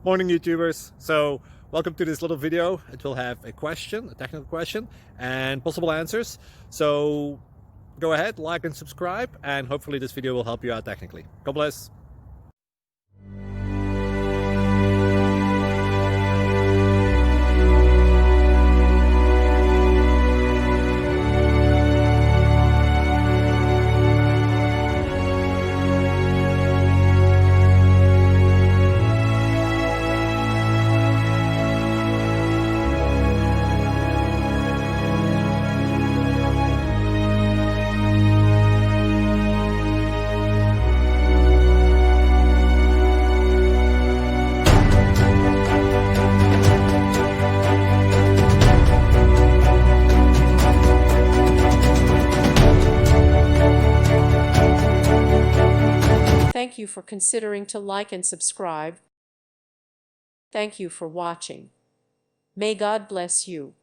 Morning, YouTubers. So welcome to this little video. It will have a question, a technical question, and possible answers. So go ahead, like and subscribe, and hopefully this video will help you out technically. God bless. Thank you for considering to like and subscribe. Thank you for watching. May God bless you.